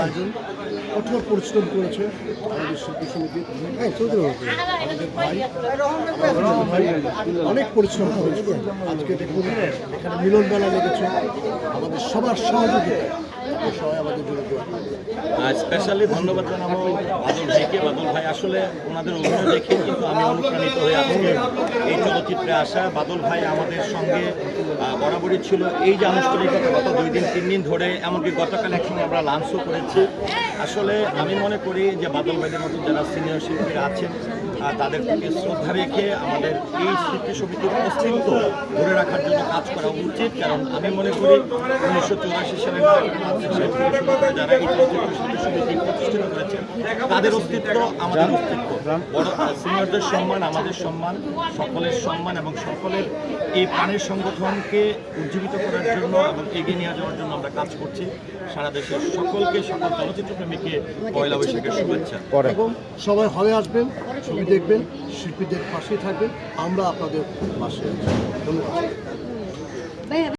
আয়োজন কঠোর পরিশ্রম করেছে আমাদের শিল্পী সমিতি, আমাদের ভাই অনেক পরিশ্রম করেছে। আজকে দেখুন এখানে মিলন মেলা লেগেছে, আমাদের সবার সহযোগিতা, সবাই আমাদের জন্য দোয়া করবেন। স্পেশালি ধন্যবাদ জানাবো বাদল ভাইকে। বাদল ভাই আসলে ওনাদের অভিনয় দেখে কিন্তু আমি অনুপ্রাণিত হয়ে আজকে এই চলচ্চিত্রে আসা। বাদল ভাই আমাদের সঙ্গে বরাবরই ছিল। এই যে আনুষ্ঠানিকতা গত 2 দিন 3 দিন ধরে, এমনকি গতকাল একসঙ্গে আমরা লাঞ্চও করেছি। আসলে আমি মনে করি যে বাদল ভাইদের মতো যারা সিনিয়র শিল্পীরা আছেন তাদের প্রতি শ্রদ্ধা রেখে আমাদের এই শিল্পী সমিতির অস্তিত্ব ধরে রাখার জন্য কাজ করা উচিত। কারণ আমি মনে করি 1984 সালের যারা এই চলচ্চিত্র শিল্পী সমিতি প্রতিষ্ঠিত করেছেন তাদের অস্তিত্ব আমাদের অস্তিত্ব। বড় সিনিয়রদের সম্মান আমাদের সম্মান, সকলের সম্মান এবং সকলের এই প্রাণের সংগঠনকে উজ্জীবিত করার জন্য এবং এগিয়ে নিয়ে যাওয়ার জন্য আমরা কাজ করছি। সারা দেশের সকলকে, সকল চলচ্চিত্র প্রেমীকে পয়লা বৈশাখের শুভেচ্ছা। এবং সবাই হলে আসবেন, ছবি দেখবেন, শিল্পীদের পাশে থাকবেন, আমরা আপনাদের পাশে আছি। ধন্যবাদ।